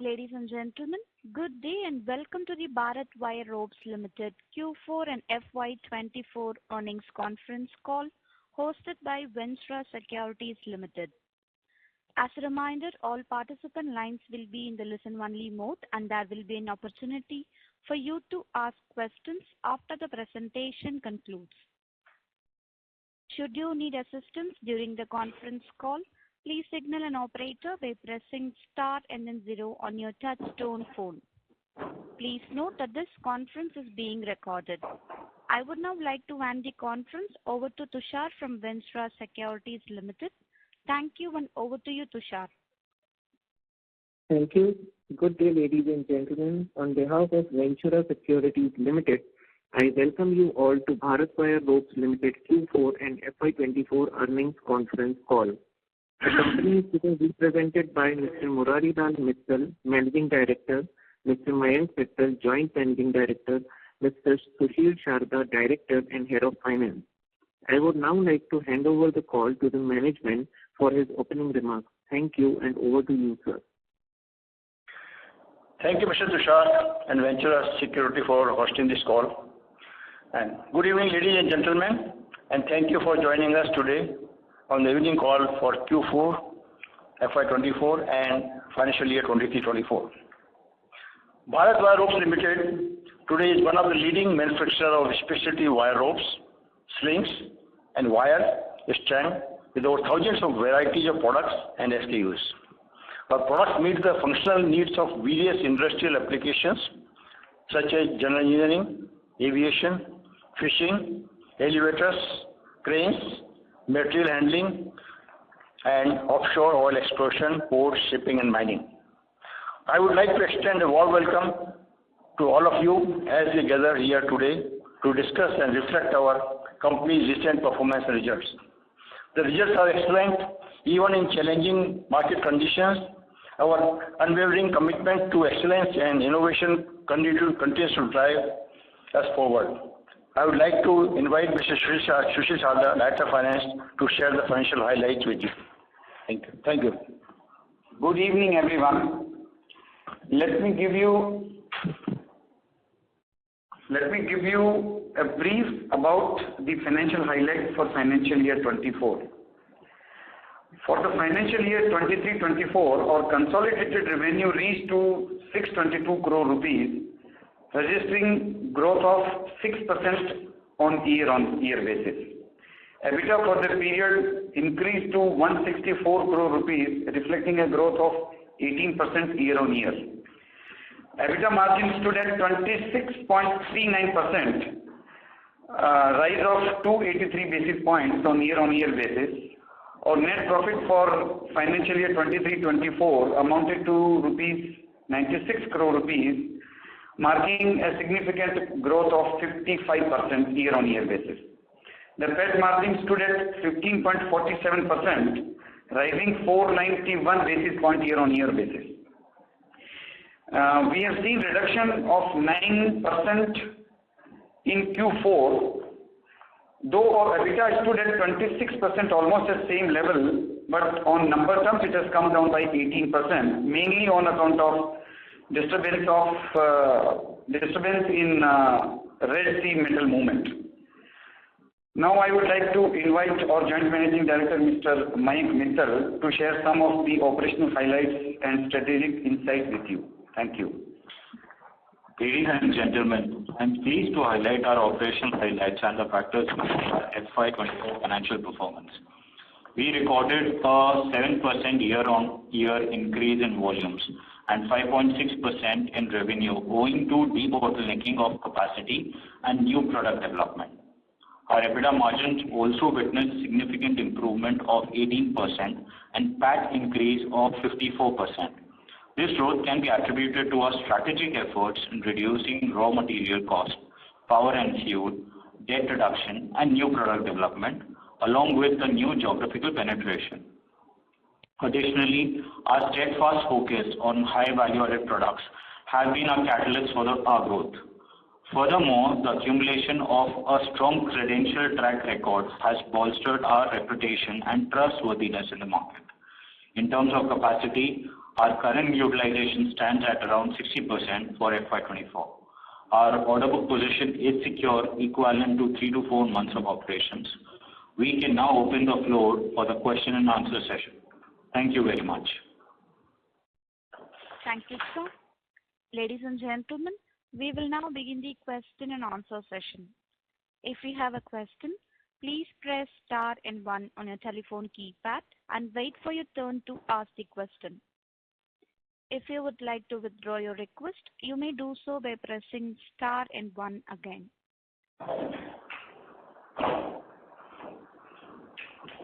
Ladies and gentlemen, good day and welcome to the Bharat Wire Ropes Limited Q4 and FY2024 earnings conference call hosted by Ventura Securities Limited. As a reminder, all participant lines will be in the listen-only mode and there will be an opportunity for you to ask questions after the presentation concludes. Should you need assistance during the conference call, please signal an operator by pressing star and then 0 on your touch-tone phone. Please note that this conference is being recorded. I would now like to hand the conference over to Tushar from Ventura Securities Limited. Thank you and over to you, Tushar. Thank you. Good day, ladies and gentlemen. On behalf of Ventura Securities Limited, I welcome you all to Bharat Wire Ropes Limited Q4 and FY24 earnings conference call. The company is today represented by Mr. Muralidharan Mittal, Managing Director, Mr. Mayank Mittal, Joint Managing Director, Mr. Sushil Sharda, Director and Head of Finance. I would now like to hand over the call to the management for his opening remarks. Thank you and over to you, sir. Thank you, Mr. Tushar and Ventura Security for hosting this call. And good evening, ladies and gentlemen, and thank you for joining us today on the evening call for Q4, FY24 and financial year 23-24. Bharat Wire Ropes Limited today is one of the leading manufacturers of specialty wire ropes, slings and wire strand with over thousands of varieties of products and SKUs. Our products meet the functional needs of various industrial applications such as general engineering, aviation, fishing, elevators, cranes, material handling, and offshore oil exploration, port, shipping, and mining. I would like to extend a warm welcome to all of you as we gather here today to discuss and reflect our company's recent performance and results. The results are excellent even in challenging market conditions. Our unwavering commitment to excellence and innovation continues to drive us forward. I would like to invite Mr. Sushil Sharda, Director of Finance, to share the financial highlights with you. Thank you. Good evening, everyone. Let me give you a brief about the financial highlights for financial year 24. For the financial year 23-24, our consolidated revenue reached to 622 crore rupees, registering growth of 6% on year-on-year basis. EBITDA for the period increased to 164 crore rupees, reflecting a growth of 18% year-on-year. EBITDA margin stood at 26.39%, rise of 283 basis points on year-on-year basis. Our net profit for financial year 23-24 amounted to 96 crore rupees, marking a significant growth of 55% year-on-year basis. The PAT margin stood at 15.47%, rising 491 basis point year-on-year basis. We have seen reduction of 9% in Q4, though our EBITDA stood at 26%, almost at same level, but on number terms it has come down by 18%, mainly on account of disturbance in Red Sea metal movement. Now I would like to invite our Joint Managing Director, Mr. Mayank Mittal, to share some of the operational highlights and strategic insights with you. Thank you. Ladies and gentlemen, I am pleased to highlight our operational highlights and the factors in our FY24 financial performance. We recorded a 7% year-on-year increase in volumes and 5.6% in revenue owing to debottlenecking of capacity and new product development. Our EBITDA margins also witnessed significant improvement of 18% and PAT increase of 54%. This growth can be attributed to our strategic efforts in reducing raw material costs, power and fuel, debt reduction, and new product development, along with the new geographical penetration. Additionally, our steadfast focus on high value-added products has been a catalyst for our growth. Furthermore, the accumulation of a strong credential track record has bolstered our reputation and trustworthiness in the market. In terms of capacity, Our current utilization stands at around 60% for FY24. Our order book position is secure, equivalent to 3 to 4 months of operations. We can now open the floor for the question and answer session. Thank you very much. Thank you, sir. Ladies and gentlemen, we will now begin the question and answer session. If you have a question, please press star and 1 on your telephone keypad and wait for your turn to ask the question. If you would like to withdraw your request, you may do so by pressing star and 1 again.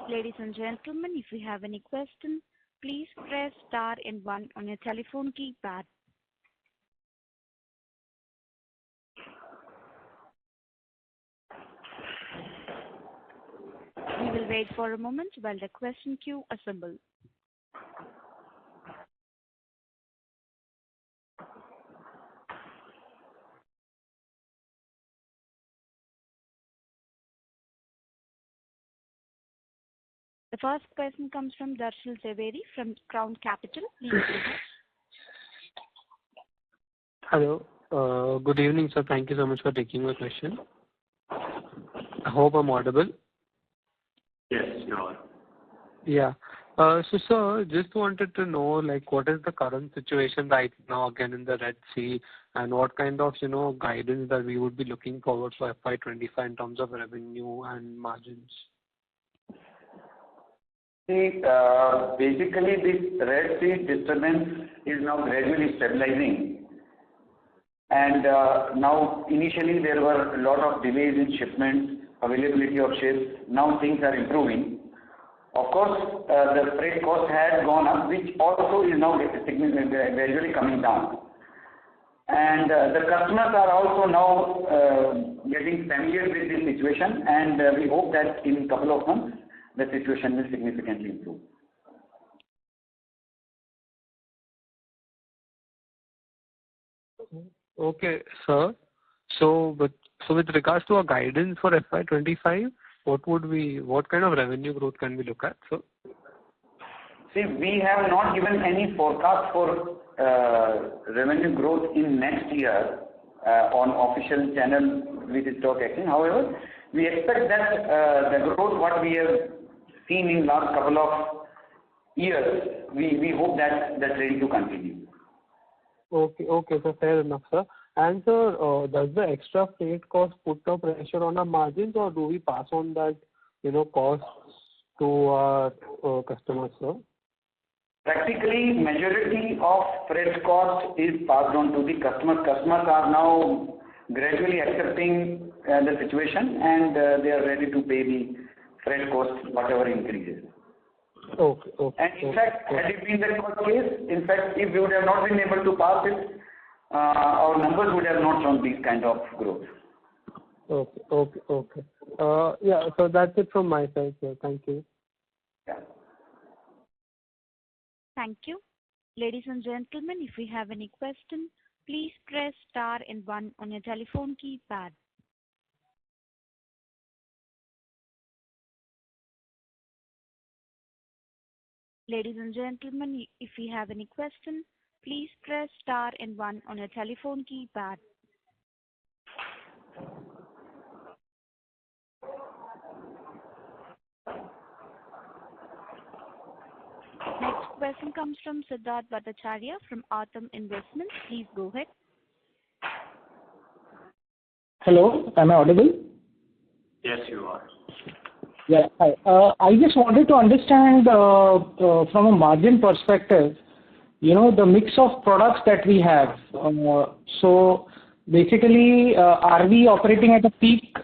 Ladies and gentlemen, if you have any question, please press star and 1 on your telephone keypad. We will wait for a moment while the question queue assembles. The first question comes from Darshil Zaveri from Crown Capital. Please go ahead. Hello. Good evening, sir. Thank you so much for taking my question. I hope I'm audible. Yes, you are. Yeah. So, sir, just wanted to know, like, what is the current situation right now again in the Red Sea, and what kind of, guidance that we would be looking forward for FY25 in terms of revenue and margins? See, basically this Red Sea disturbance is now gradually stabilizing. And now initially there were a lot of delays in shipments, availability of ships. Now things are improving. Of course, the freight cost has gone up, which also is now gradually coming down. And the customers are also now getting familiar with this situation, and we hope that in a couple of months the situation will significantly improve. Okay, sir. So with regards to our guidance for FY25, what kind of revenue growth can we look at, sir? See, we have not given any forecast for revenue growth in next year on official channel with the stock exchange. However, we expect that the growth what we have seen in last couple of years, we hope that trend to continue. Okay, so fair enough, sir. And sir, does the extra freight cost put the pressure on our margins, or do we pass on that, costs to our customers, sir? Practically, majority of freight cost is passed on to the customers. Customers are now gradually accepting the situation, and they are ready to pay the freight cost, whatever increases. Okay. And in fact, had it been the case, in fact, if we would have not been able to pass it, our numbers would have not shown this kind of growth. Okay. Yeah, so that's it from my side, sir. Thank you. Yeah. Thank you. Ladies and gentlemen, if you have any question, please press star and 1 on your telephone keypad. Ladies and gentlemen, if you have any question, please press star and 1 on your telephone keypad. Next question comes from Siddharth Bhattacharya from Autumn Investments. Please go ahead. Hello, am I audible? Yes, you are. Yeah, hi. I just wanted to understand from a margin perspective, the mix of products that we have. So basically, are we operating at a peak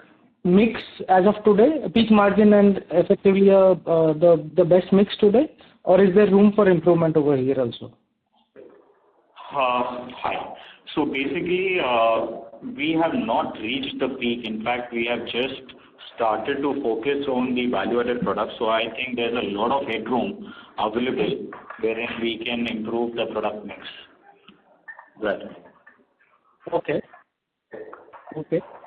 mix as of today, a peak margin and effectively the best mix today? Or is there room for improvement over here also? Hi. So basically, we have not reached the peak. In fact, we have just started to focus on the value-added products. So I think there's a lot of headroom available wherein we can improve the product mix. Right. Okay.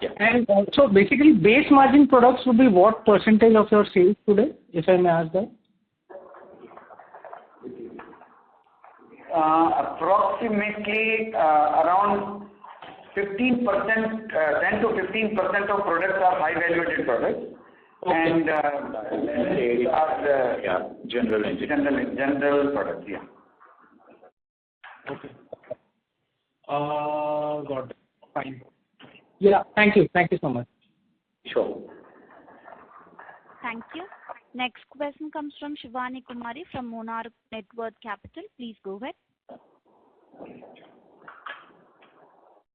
Yeah. And so basically, base margin products would be what percentage of your sales today, if I may ask that? approximately around 15%, 10 to 15% of products are high valuated products. Okay. And general products, yeah. Okay. Got it. Fine. Yeah, thank you. Thank you so much. Sure. Thank you. Next question comes from Shivani Kumari from Monarch Network Capital. Please go ahead.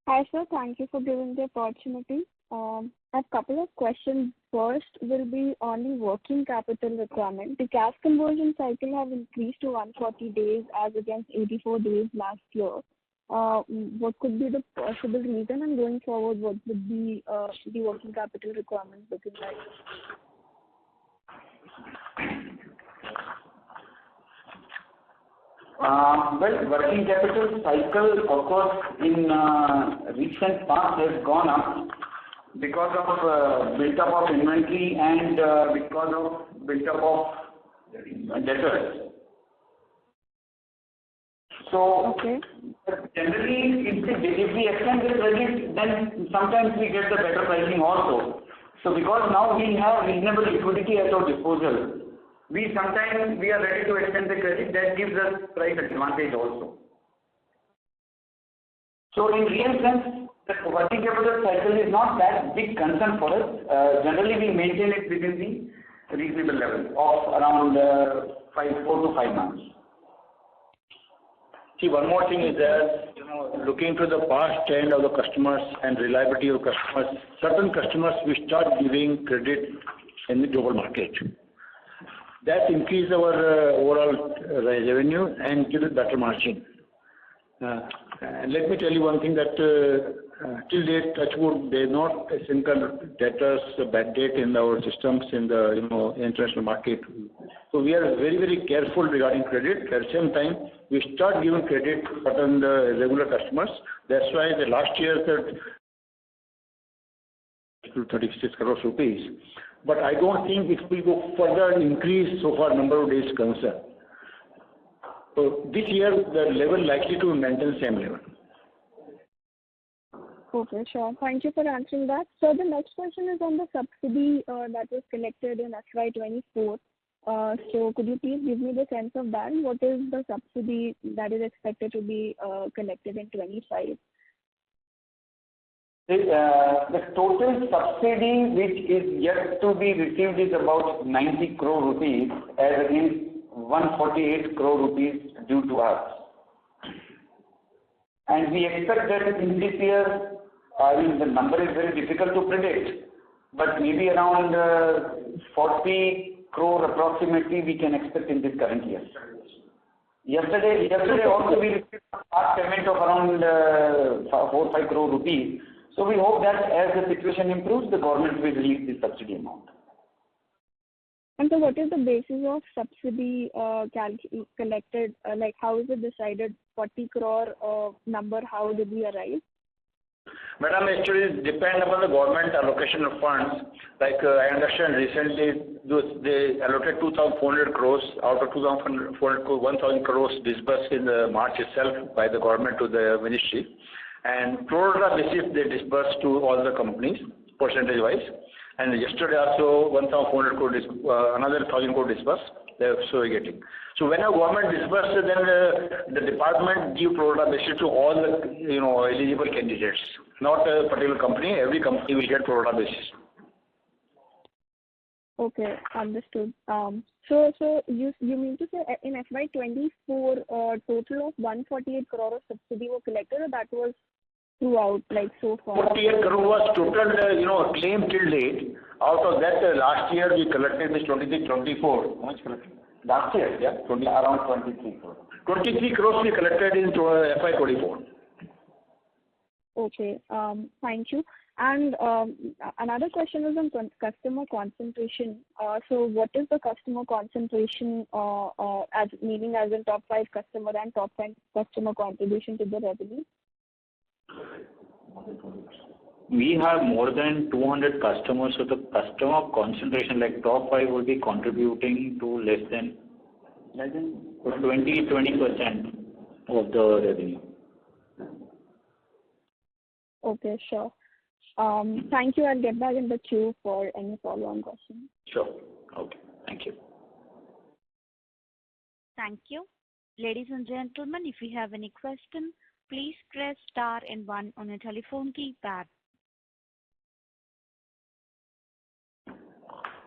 Hi, sir. Thank you for giving the opportunity. I have a couple of questions. First will be on the working capital requirement. The cash conversion cycle have increased to 140 days as against 84 days last year. What could be the possible reason, and going forward, what would be the working capital requirements looking like? Well, working capital cycle, of course, in recent past has gone up because of build-up of inventory and because of build-up of debtors. So, okay. Generally, if we extend the credit, then sometimes we get the better pricing also. So, because now we have reasonable liquidity at our disposal, sometimes we are ready to extend the credit. That gives us price advantage also. So, in real sense, the working capital cycle is not that big concern for us. Generally, we maintain it within the reasonable level of around 4 to 5 months. See, one more thing is that, looking to the past trend of the customers and reliability of customers, certain customers we start giving credit in the global market. That increase our overall revenue and give it better margin. And let me tell you one thing that till date, touchwood, there is not a single debtors bad debt in our systems in the international market. So we are very, very careful regarding credit. At the same time, we start giving credit to certain regular customers. That's why the last year to 36 crores rupees. But I don't think it will go further increase so far number of days concerned. So this year the level likely to maintain same level. Okay, sure. Thank you for answering that. So the next question is on the subsidy that was collected in FY24. So could you please give me the sense of that? What is the subsidy that is expected to be collected in 25? The total subsidy which is yet to be received is about 90 crore rupees as against 148 crore rupees due to us. And we expect that in this year, the number is very difficult to predict, but maybe around 40 crore approximately we can expect in this current year. Yesterday also we received a part payment of around 4-5 crore rupees. So we hope that as the situation improves, the government will release the subsidy amount. And so what is the basis of subsidy collected? Like how is it decided? 40 crore number, how did we arrive? Madam, actually it depends upon the government allocation of funds. Like I understand recently they allocated 2,400 crores out of 2,400 crores, 1,000 crores disbursed in the March itself by the government to the ministry. And pro rata basis they disbursed to all the companies percentage wise. And yesterday also 1,400 crores, another 1,000 crores disbursed. So we're getting. So when a government disburses, then the department give pro rata basis to all the eligible candidates, not a particular company. Every company will get pro rata basis. Okay, understood. So you mean to say in FY24 total of 148 crore of subsidy were collected, or that was throughout, like so far? 48 crore was total, claim till date. Out of that, last year we collected this 23-24. How much collected? Last year, yeah, around 23 crores. 23 crores we collected in FY24. Okay, thank you. And another question is on customer concentration. So what is the customer concentration, as meaning as in top 5 customer and top 10 customer contribution to the revenue? We have more than 200 customers, so the customer concentration, like top 5, will be contributing to less than 20%. of the revenue. Okay, sure. Thank you. I'll get back in the queue for any follow-on questions. Sure. Okay. Thank you. Thank you. Ladies and gentlemen, if you have any question, please press star and 1 on your telephone keypad.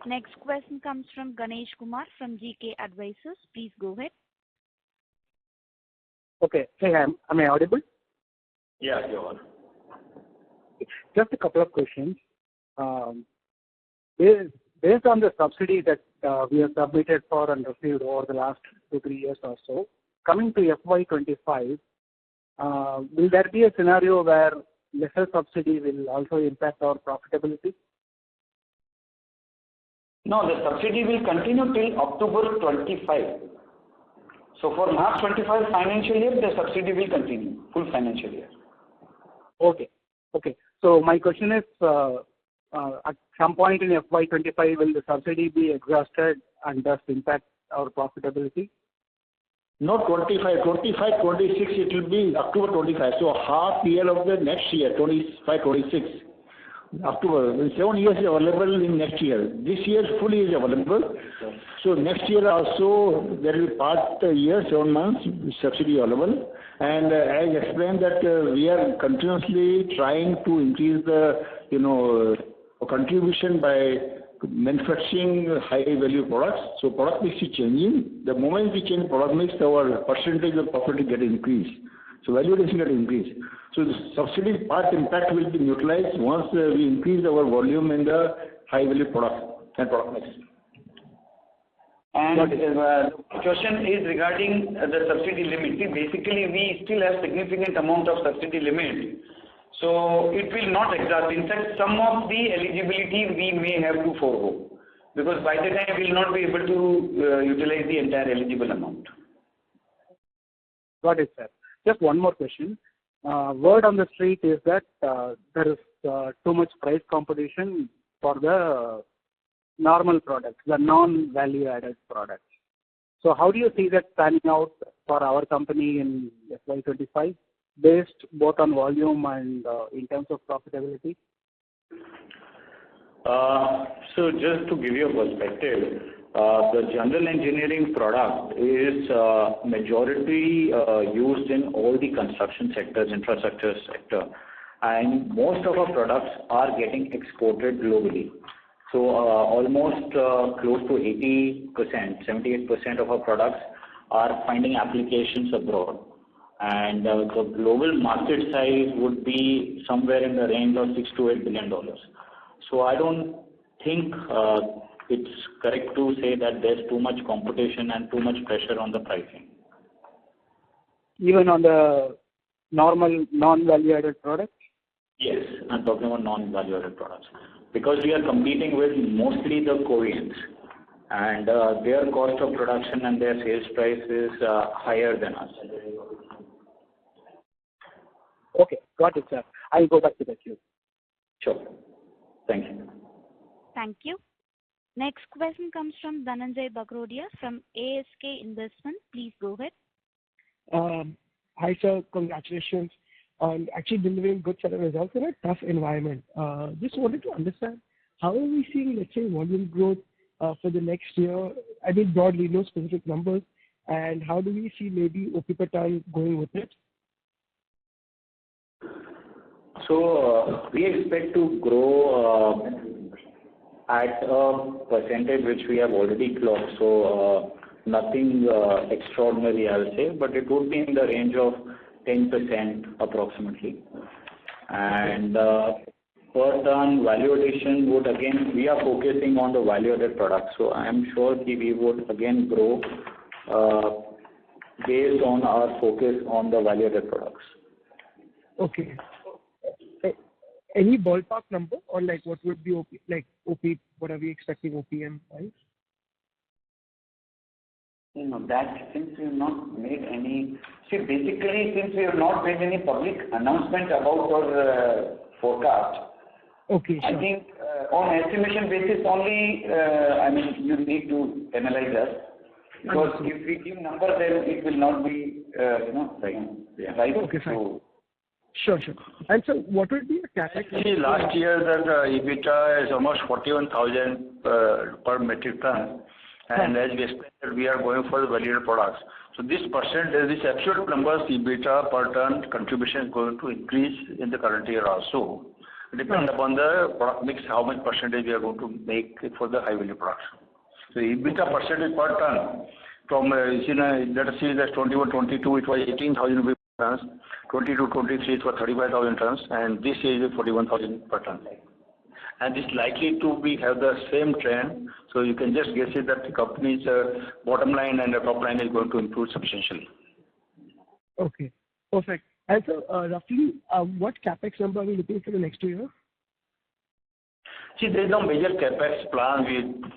Next question comes from Ganesh Kumar from GK Advisors. Please go ahead. Okay. Hey, am I audible? Yeah, you are. Just a couple of questions. Based on the subsidy that we have submitted for and received over the last 2-3 years or so, coming to FY25, will there be a scenario where lesser subsidy will also impact our profitability? No, the subsidy will continue till October 25. So for March 25 financial year, the subsidy will continue, full financial year. Okay. So my question is, at some point in FY25, will the subsidy be exhausted and thus impact our profitability? Not 25, 26, it will be October 25. So half year of the next year, 25, 26. October, 7 years is available in next year. This year fully is available. So next year also there will be part year, 7 months, subsidy available. And as explained that we are continuously trying to increase the, contribution by manufacturing high value products. So product mix is changing. The moment we change product mix, our percentage of profit get increased. So value addition get increased. So the subsidy part impact will be neutralized once we increase our volume in the high value products and product mix. And the question is regarding the subsidy limit. See, basically, we still have significant amount of subsidy limit. So it will not exhaust. In fact, some of the eligibility we may have to forego, because by the time we will not be able to utilize the entire eligible amount. Got it, sir. Just one more question. Word on the street is that there is too much price competition for the normal products, the non-value added products. So how do you see that panning out for our company in FY25, based both on volume and in terms of profitability? So just to give you a perspective, the general engineering product is majority used in all the construction sectors, infrastructure sector, and most of our products are getting exported globally. So almost close to 80%, 78% of our products are finding applications abroad. And the global market size would be somewhere in the range of $6 to $8 billion. So I don't think it's correct to say that there's too much competition and too much pressure on the pricing. Even on the normal non-value-added products? Yes, I'm talking about non-value-added products. Because we are competing with mostly the Koreans, and their cost of production and their sales price is higher than us. Okay, got it, sir. I'll go back to the queue. Sure. Thank you. Thank you. Next question comes from Dhananjay Bagrodia from ASK Investment. Please go ahead. Hi, sir. Congratulations on actually delivering good set of results in a tough environment. Just wanted to understand, how are we seeing, let's say, volume growth for the next year? I mean, broadly, no specific numbers. And how do we see maybe OP per ton going with it? So we expect to grow at a percentage which we have already clocked. So nothing extraordinary, I will say, but it would be in the range of 10% approximately. And per ton value addition would again, we are focusing on the value added products. So I am sure we would again grow based on our focus on the value added products. Okay. Any ballpark number, or like what would be OP, what are we expecting OPM wise? That since we have not made any, basically since we have not made any public announcement about our forecast, okay, sure. I think on estimation basis only, you need to analyze us, because if we give number, then it will not be right. Okay, fine. Sure. And so what would be a capex? See, last year the EBITDA is almost 41,000 per metric ton, and as we expected, we are going for the validated products. So this percentage, this absolute numbers, EBITDA per ton contribution is going to increase in the current year also. Depend upon the product mix, how much percentage we are going to make for the high value products. So EBITDA percentage per ton from let us see that 21-22 it was 18,000 tons, 22-23 it was 35,000 tons, and this is 41,000 per ton. And this likely to have the same trend. So you can just guess it that the company's bottom line and the top line is going to improve substantially. Okay, perfect. And so roughly, what capex number are we looking for the next 2 years? See, there is no major capex plan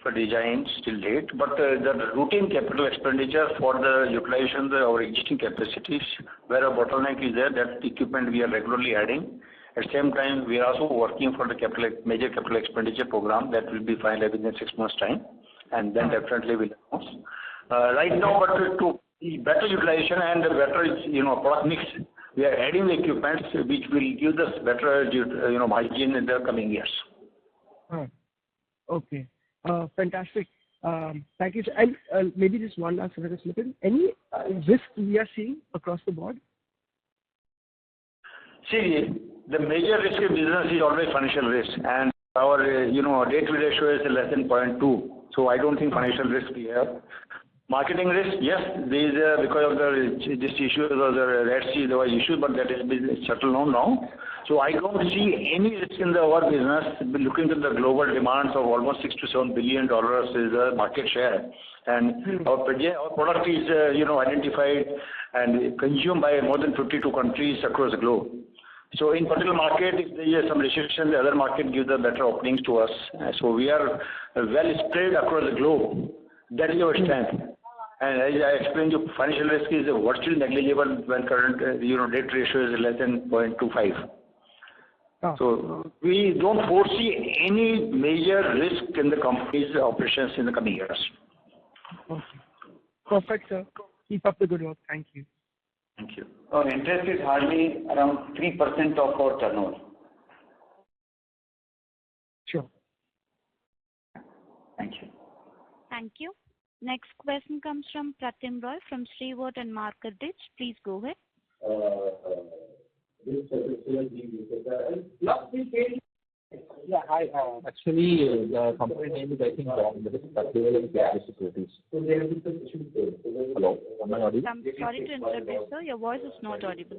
for design till date, but the routine capital expenditure for the utilization of our existing capacities, where a bottleneck is there, that equipment we are regularly adding. At the same time, we are also working for the major capital expenditure program that will be finalized within 6 months' time, and then definitely will announce. Right now, but to better utilization and better product mix, we are adding the equipment which will give us better margin in the coming years. Okay, fantastic. Thank you. And maybe just one last question. Any risk we are seeing across the board? See, the major risk in business is always financial risk, and our debt ratio is less than 0.2. So I don't think financial risk we have. Marketing risk, yes, there is because of this issue or the Red Sea, there was issue, but that has been settled now. So I don't see any risk in our business. Looking at the global demands of almost $6 to $7 billion is the market share, and our product is identified and consumed by more than 52 countries across the globe. So in particular market, if there is some restriction, the other market gives the better openings to us. So we are well spread across the globe. That is our strength. And as I explained, you, financial risk is virtually negligible when current debt ratio is less than 0.25. So we don't foresee any major risk in the company's operations in the coming years. Okay. Perfect, sir. Keep up the good work. Thank you. Thank you. Our interest is hardly around 3% of our turnover. Sure. Thank you. Thank you. Next question comes from Pratim Roy from Srivert and Market Ditch. Please go ahead. Yeah, hi. Actually, the company name is, I think, wrong. That is categorization securities. Hello, am I audible? I'm sorry to interrupt you, sir. Your voice is not audible.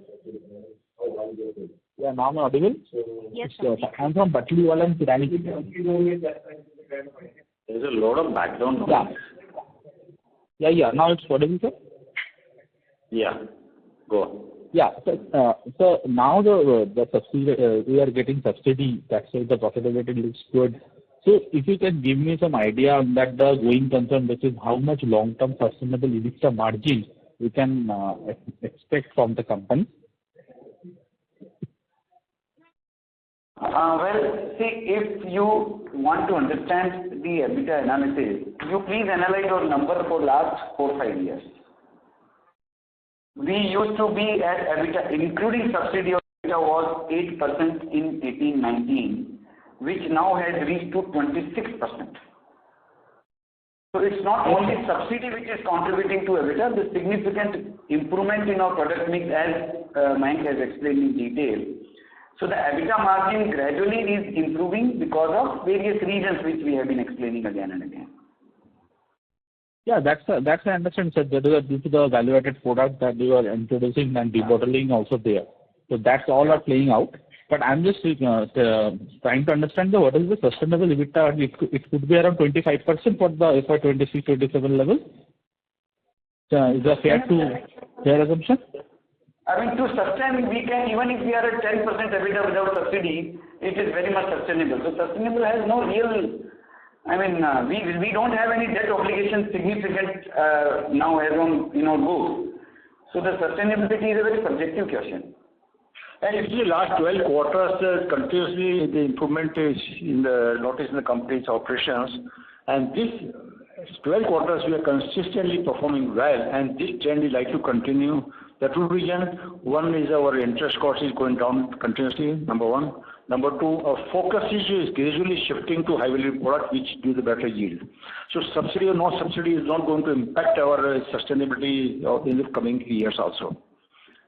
Yeah, now I'm audible? Yes, sir. I'm from Batliwala and Kirani. There's a lot of background noise. Yeah. Now it's audible, sir? Yeah, go on. Yeah, so now the subsidy, we are getting subsidy. That's why the profitability looks good. So if you can give me some idea on that, the going concern, which is how much long-term sustainable EBITDA margin we can expect from the company. Well, see, if you want to understand the EBITDA analysis, you please analyze our number for last 4-5 years. We used to be at EBITDA, including subsidy, EBITDA was 8% in 18-19, which now has reached to 26%. So it's not only subsidy which is contributing to EBITDA, the significant improvement in our product mix, as Mayank has explained in detail. So the EBITDA margin gradually is improving because of various reasons which we have been explaining again and again. Yeah, that's I understand, sir. That is due to the value-added product that you are introducing and debottling also there. So that's all are playing out. But I'm just trying to understand what is the sustainable EBITDA. It could be around 25% for the FY2026-24 level. Is that fair assumption? I mean, to sustain, we can, even if we are at 10% EBITDA without subsidy, it is very much sustainable. So sustainable has no real, I mean, we don't have any debt obligation significant now as on in our books. So the sustainability is a very subjective question. And if the last 12 quarters continuously the improvement is noticed in the company's operations, and this 12 quarters we are consistently performing well, and this trend is likely to continue. The two reasons, one is our interest cost is going down continuously, number one. Number two, our focus is gradually shifting to high-value product which give the better yield. So subsidy or no subsidy is not going to impact our sustainability in the coming years also.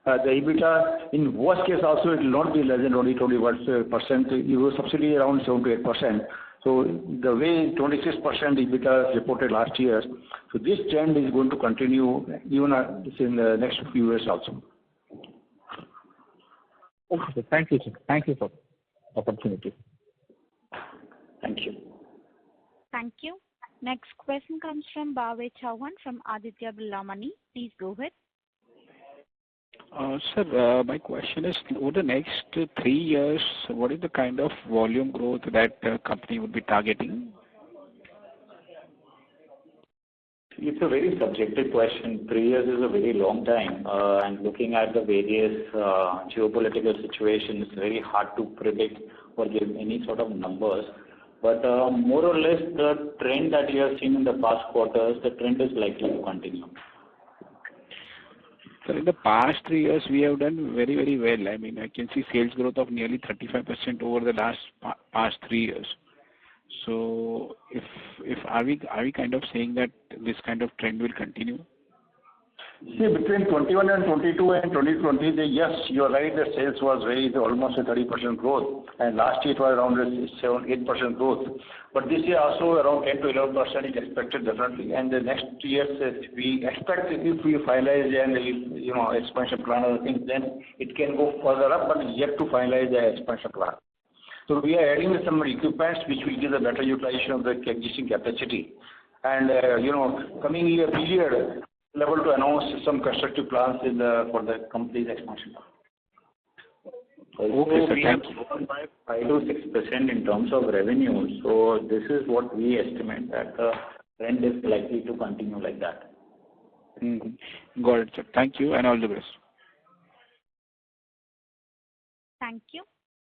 The EBITDA, in worst case also, it will not be less than 20-21%. You subsidy around 7 to 8%. So the way 26% EBITDA reported last year, so this trend is going to continue even in the next few years also. Okay, thank you, sir. Thank you for the opportunity. Thank you. Thank you. Next question comes from Bhavet Chauhan from Aditya Birla Money. Please go ahead. Sir, my question is, over the next 3 years, what is the kind of volume growth that company would be targeting? It's a very subjective question. 3 years is a very long time, and looking at the various geopolitical situations, it's very hard to predict or give any sort of numbers. But more or less, the trend that you have seen in the past quarters, the trend is likely to continue. So in the past 3 years, we have done very, very well. I mean, I can see sales growth of nearly 35% over the past 3 years. So, are we kind of saying that this kind of trend will continue? See, between 21 and 22 and 2020, yes, you are right. The sales was almost a 30% growth, and last year it was around 7-8% growth. But this year also around 10 to 11% is expected definitely. And the next year we expect if we finalize and expansion plan or things, then it can go further up, but yet to finalize the expansion plan. So we are adding some equipments which will give a better utilization of the existing capacity. And coming year period, level to announce some constructive plans for the company's expansion. Okay, so we have grown by 5 to 6% in terms of revenue. So this is what we estimate that the trend is likely to continue like that. Got it, sir. Thank you and all the best. Thank you.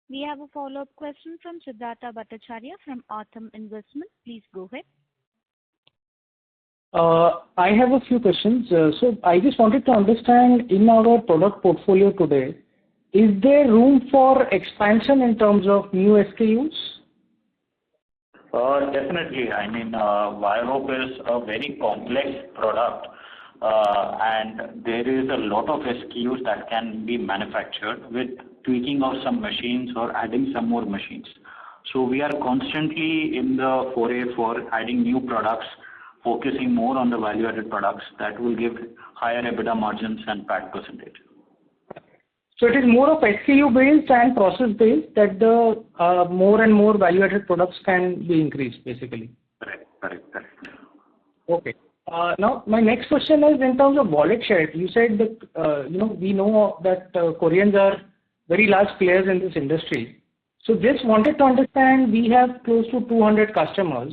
We have a follow-up question from Siddhartha Bhattacharya from Autumn Investment. Please go ahead. I have a few questions. So I just wanted to understand in our product portfolio today, is there room for expansion in terms of new SKUs? Definitely. I mean, wire rope is a very complex product, and there is a lot of SKUs that can be manufactured with tweaking of some machines or adding some more machines. So we are constantly in the foray for adding new products, focusing more on the value-added products that will give higher EBITDA margins and PAT percentage. So it is more of SKU-based and process-based that the more and more value-added products can be increased, basically. Correct. Okay. Now, my next question is in terms of wallet share. You said that, we know that Koreans are very large players in this industry. So just wanted to understand, we have close to 200 customers.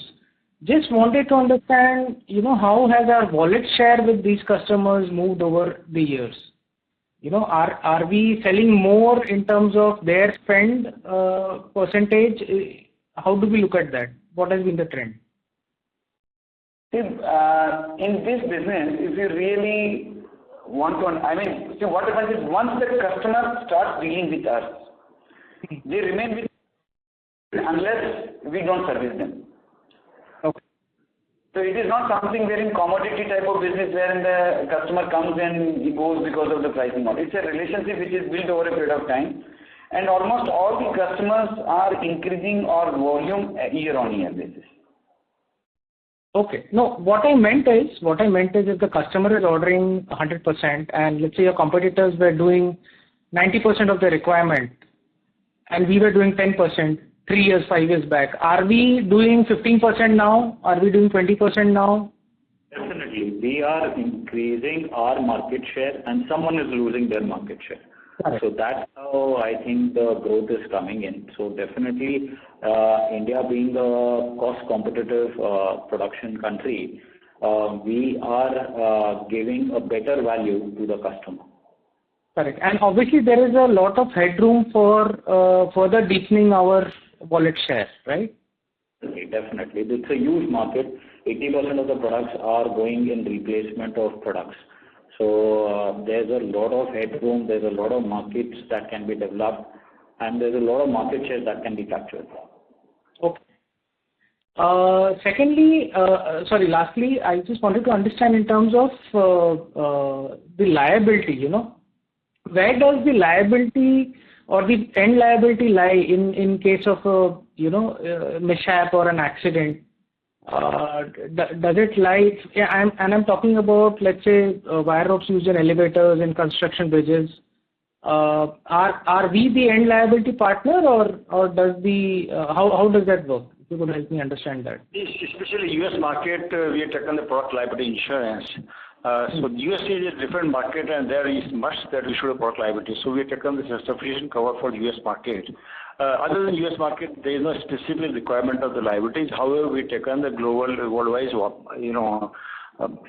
Just wanted to understand, how has our wallet share with these customers moved over the years? Are we selling more in terms of their spend percentage? How do we look at that? What has been the trend? See, in this business, if you really want to, what happens is once the customer starts dealing with us, they remain with us unless we don't service them. Okay. So it is not something wherein commodity type of business wherein the customer comes and he goes because of the pricing model. It's a relationship which is built over a period of time, and almost all the customers are increasing our volume year-on-year basis. Okay. No, what I meant is if the customer is ordering 100% and let's say your competitors were doing 90% of the requirement and we were doing 10% 3 years, 5 years back, are we doing 15% now? Are we doing 20% now? Definitely. We are increasing our market share and someone is losing their market share. Right. So that's how I think the growth is coming in. So definitely, India being a cost competitive production country, we are giving a better value to the customer. Correct. And obviously there is a lot of headroom for further deepening our wallet share, right? Definitely. It's a huge market. 80% of the products are going in replacement of products. So there's a lot of headroom, there's a lot of markets that can be developed, and there's a lot of market share that can be captured. Okay. Lastly, I just wanted to understand in terms of the liability, where does the liability or the end liability lie in case of a mishap or an accident? Does it lie? Yeah, I'm talking about, let's say, wire ropes used in elevators and construction bridges. Are we the end liability partner, or does how does that work? If you could help me understand that. Especially US market, we have taken the product liability insurance. So the USA is a different market, and there is much that we should have product liability. So we have taken this sufficient cover for the US market. Other than US market, there is no specific requirement of the liabilities. However, we have taken the global, worldwide,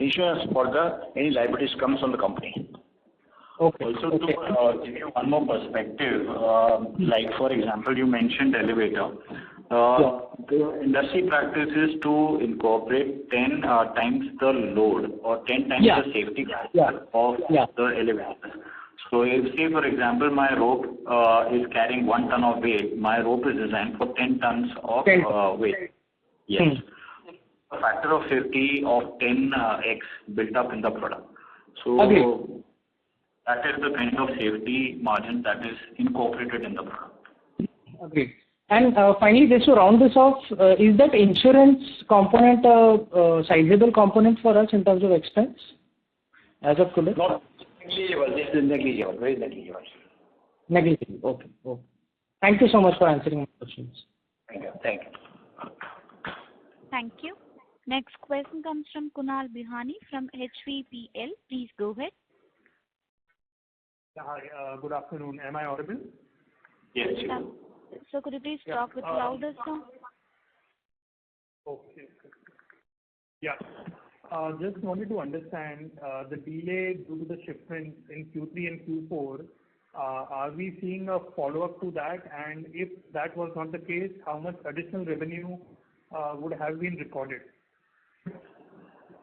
insurance for any liabilities comes on the company. Okay. Also, to give you one more perspective, like for example, you mentioned elevator. The industry practice is to incorporate 10 times the load or 10 times the safety factor of the elevator. So if, say for example, my rope is carrying 1 ton of weight, my rope is designed for 10 tons of weight. Yes. A factor of 50 of 10x built up in the product. So that is the kind of safety margin that is incorporated in the product. Agreed. And finally, just to round this off, is that insurance component a sizable component for us in terms of expense as of today? Not negligible. This is negligible. Very negligible. Negligible. Okay. Thank you so much for answering my questions. Thank you. Thank you. Next question comes from Kunal Bihani from HVPL. Please go ahead. Hi, good afternoon. Am I audible? Yes. So could you please talk with louder sound? Okay. Yeah. Just wanted to understand the delay due to the shipments in Q3 and Q4. Are we seeing a follow-up to that? And if that was not the case, how much additional revenue would have been recorded?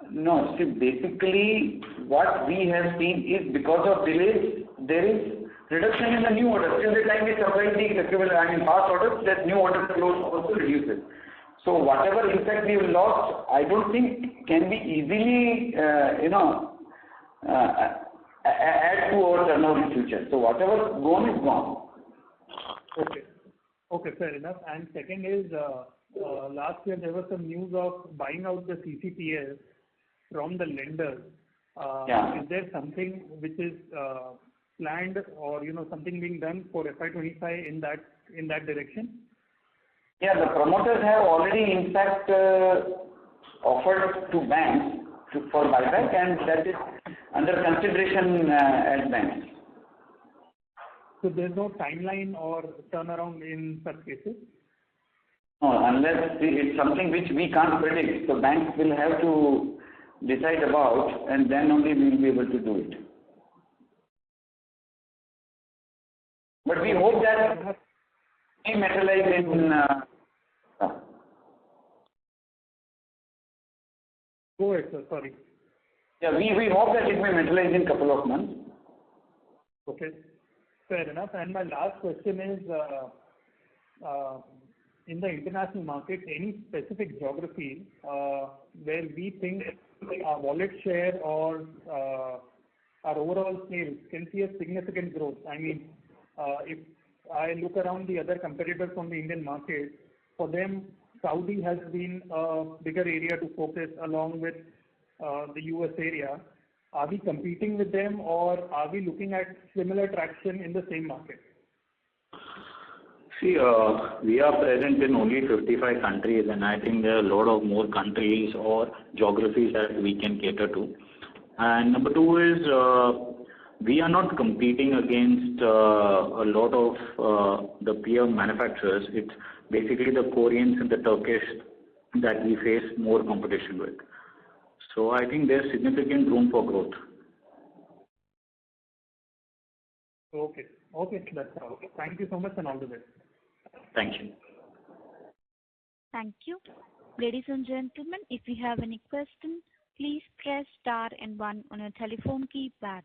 No, see, basically what we have seen is because of delays, there is reduction in the new orders. Till the time we supply the equivalent, past orders, that new order flow also reduces. So whatever impact we lost, I don't think can be easily, add to our turnover in future. So whatever gone is gone. Okay, fair enough. And second is, last year there was some news of buying out the CCPS from the lenders. Is there something which is planned or something being done for FY25 in that direction? Yeah, the promoters have already in fact offered to banks for buyback, and that is under consideration at banks. So there's no timeline or turnaround in such cases? No, unless it's something which we can't predict. So banks will have to decide about, and then only we will be able to do it. But we hope that it materialize in. Go ahead, sir. Sorry. Yeah, we hope that it may materialize in a couple of months. Okay, fair enough. And my last question is, in the international market, any specific geography where we think our wallet share or our overall sales can see a significant growth? I mean, if I look around the other competitors from the Indian market, for them, Saudi has been a bigger area to focus along with the US area. Are we competing with them, or are we looking at similar traction in the same market? See, we are present in only 55 countries, and I think there are a lot of more countries or geographies that we can cater to. And number two is we are not competing against a lot of the peer manufacturers. It's basically the Koreans and the Turkish that we face more competition with. So I think there's significant room for growth. Okay, that's all. Thank you so much and all the best. Thank you. Thank you. Ladies and gentlemen, if you have any questions, please press star and 1 on your telephone keypad.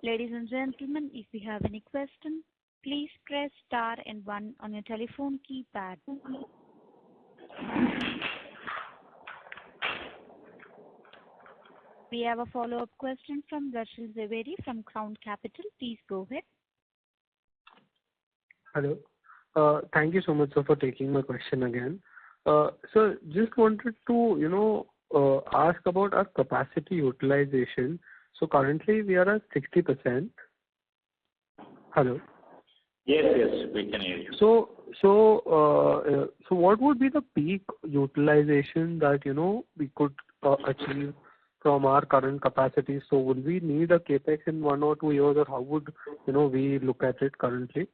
Ladies and gentlemen, if you have any question, please press star and 1 on your telephone keypad. We have a follow-up question from Darshil Zaveri from Crown Capital. Please go ahead. Hello. Thank you so much, sir, for taking my question again. So just wanted to, ask about our capacity utilization. So currently we are at 60%. Hello. Yes, we can hear you. So what would be the peak utilization that, we could achieve from our current capacity? So will we need a capex in 1 or 2 years, or how would, we look at it currently?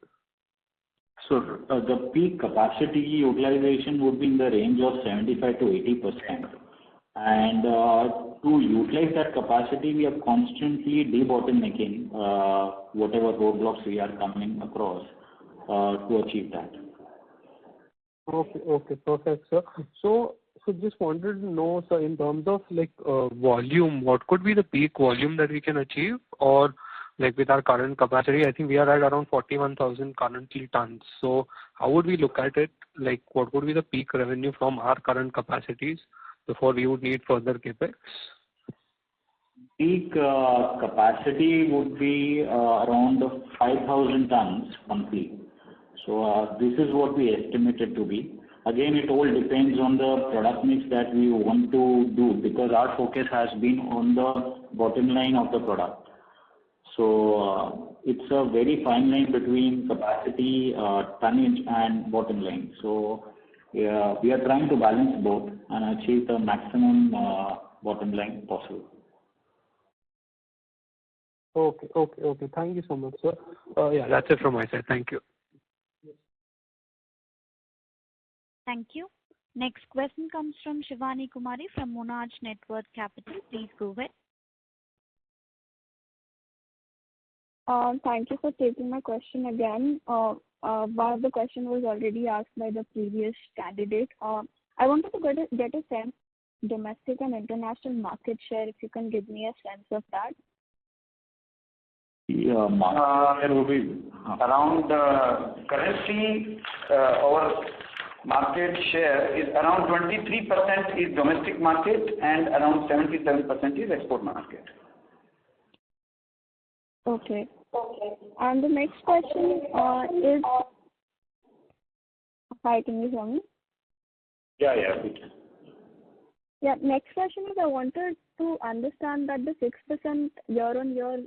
So the peak capacity utilization would be in the range of 75 to 80%. And to utilize that capacity, we are constantly debottlenecking whatever roadblocks we are coming across to achieve that. Okay, perfect, sir. So just wanted to know, sir, in terms of volume, what could be the peak volume that we can achieve, or with our current capacity? I think we are at around 41,000 currently tons. So how would we look at it? What would be the peak revenue from our current capacities before we would need further capex? Peak capacity would be around 5,000 tons monthly. So this is what we estimated to be. Again, it all depends on the product mix that we want to do, because our focus has been on the bottom line of the product. So it's a very fine line between capacity, tonnage and bottom line. So we are trying to balance both and achieve the maximum bottom line possible. Okay. Thank you so much, sir. Yeah, that's it from my side. Thank you. Thank you. Next question comes from Shivani Kumari from Monarch Network Capital. Please go ahead. Thank you for taking my question again. One of the question was already asked by the previous candidate. I wanted to get a sense, domestic and international market share, if you can give me a sense of that. Yeah, market share will be around currently our market share is around 23% is domestic market and around 77% is export market. Okay. And the next question is, hi, can you hear me? Yeah, we can. Yeah, next question is I wanted to understand that the 6% year-on-year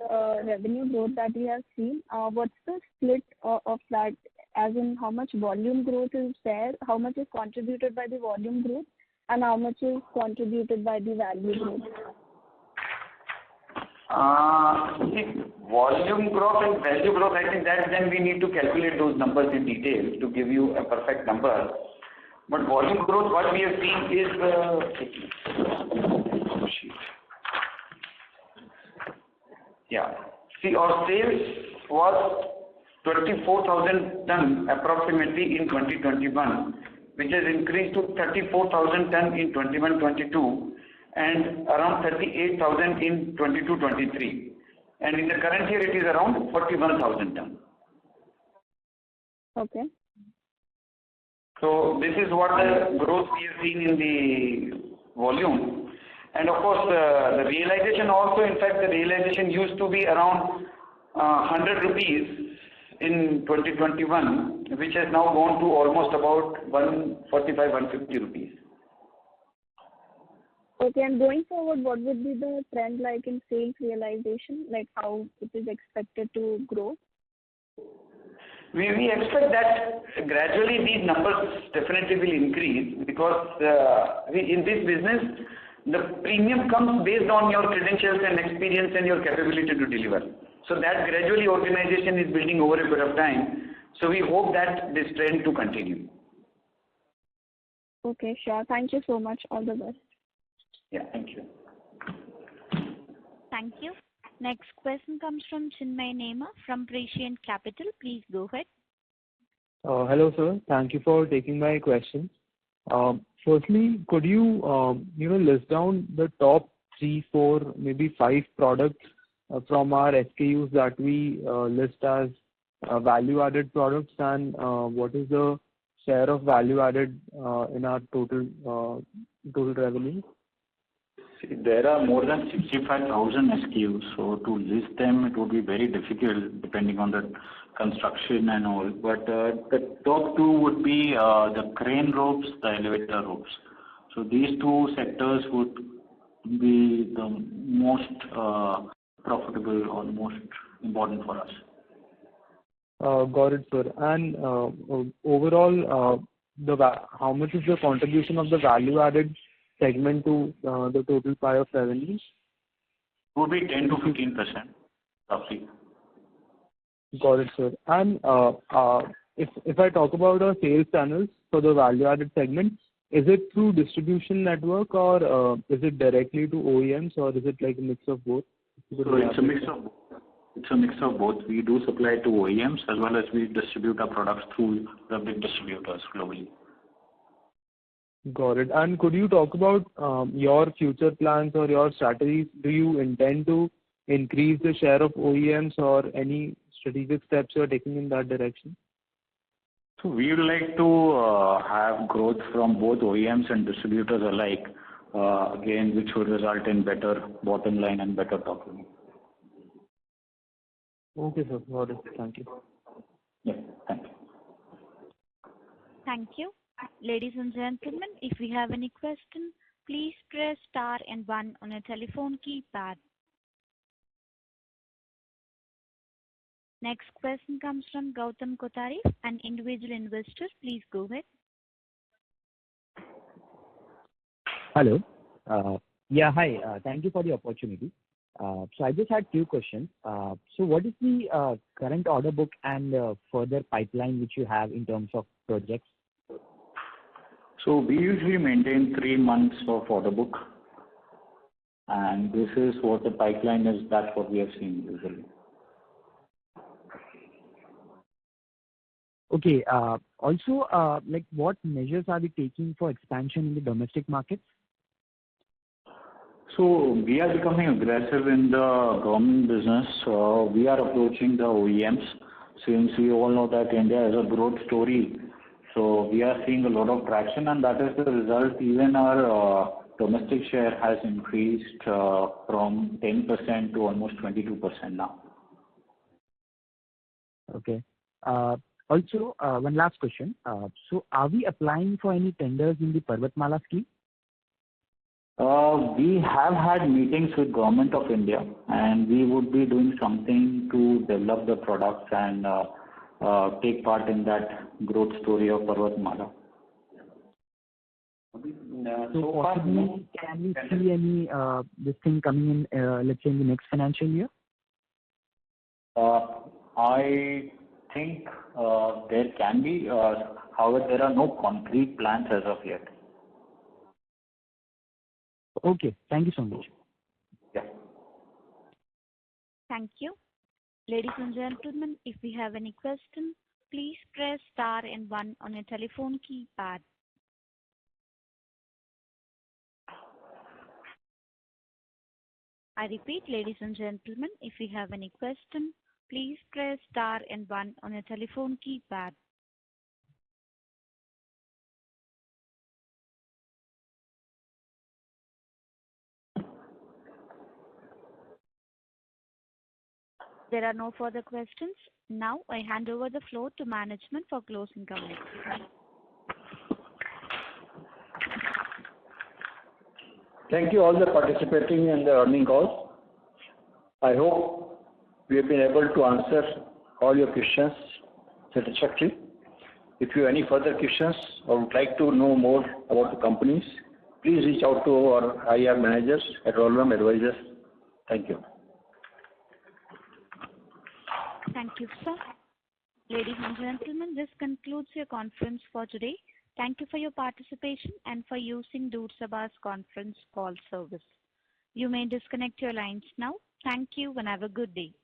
revenue growth that we have seen, what's the split of that, as in how much volume growth is there, how much is contributed by the volume growth, and how much is contributed by the value growth? Volume growth and value growth, I think that then we need to calculate those numbers in detail to give you a perfect number. But volume growth, what we have seen is our sales was 24,000 tons approximately in 2021, which has increased to 34,000 tons in 21-22 and around 38,000 in 22-23. And in the current year, it is around 41,000 tons. Okay. So this is what the growth we have seen in the volume. And of course, the realization also, in fact, the realization used to be around 100 rupees in 2021, which has now gone to almost about 145, 150 rupees. Okay, and going forward, what would be the trend like in sales realization, like how it is expected to grow? We expect that gradually these numbers definitely will increase, because in this business, the premium comes based on your credentials and experience and your capability to deliver. So that gradually organization is building over a period of time. So we hope that this trend to continue. Okay, sure. Thank you so much. All the best. Yeah, thank you. Thank you. Next question comes from Chinmay Nema from Prescient Capital. Please go ahead. Hello, sir. Thank you for taking my question. Firstly, could you, list down the top 3, 4, maybe 5 products from our SKUs that we list as value-added products, and what is the share of value-added in our total revenue? See, there are more than 65,000 SKUs, so to list them it would be very difficult depending on the construction and all. But the top 2 would be the crane ropes, the elevator ropes. So these 2 sectors would be the most profitable or most important for us. Got it, sir. And overall, how much is the contribution of the value-added segment to the total pie of revenues? It would be 10 to 15%, roughly. Got it, sir. And if I talk about our sales channels for the value-added segment, is it through distribution network, or is it directly to OEMs, or is it like a mix of both? So it's a mix of both. It's a mix of both. We do supply to OEMs as well as we distribute our products through the big distributors globally. Got it. And could you talk about your future plans or your strategies? Do you intend to increase the share of OEMs, or any strategic steps you are taking in that direction? So we would like to have growth from both OEMs and distributors alike, again, which would result in better bottom line and better top line. Okay, sir. Got it. Thank you. Yeah, thank you. Thank you. Ladies and gentlemen, if you have any question, please press star and 1 on your telephone keypad. Next question comes from Gautam Kotari, an individual investor. Please go ahead. Hello. Yeah, hi. Thank you for the opportunity. So I just had 2 questions. So what is the current order book and further pipeline which you have in terms of projects? So we usually maintain 3 months of order book, and this is what the pipeline is. That's what we have seen usually. Okay. Also, like what measures are we taking for expansion in the domestic markets? So we are becoming aggressive in the government business. We are approaching the OEMs, since we all know that India is a growth story. So we are seeing a lot of traction, and that is the result. Even our domestic share has increased from 10% to almost 22% now. Okay. Also, one last question. So are we applying for any tenders in the Parvatmala scheme? We have had meetings with Government of India, and we would be doing something to develop the products and take part in that growth story of Parvatmala. So possibly, can we see any this thing coming in, let's say in the next financial year? I think there can be, however, there are no concrete plans as of yet. Okay, thank you so much. Yeah. Thank you. Ladies and gentlemen, if you have any question, please press star and 1 on your telephone keypad. I repeat, ladies and gentlemen, if you have any question, please press star and 1 on your telephone keypad. There are no further questions. Now I hand over the floor to management for closing comments. Thank you all for participating in the earnings call. I hope we have been able to answer all your questions satisfactorily. If you have any further questions or would like to know more about the companies, please reach out to our IR managers at Rollam Advisors. Thank you. Thank you, sir. Ladies and gentlemen, this concludes your conference for today. Thank you for your participation and for using Doorsaba's conference call service. You may disconnect your lines now. Thank you and have a good day.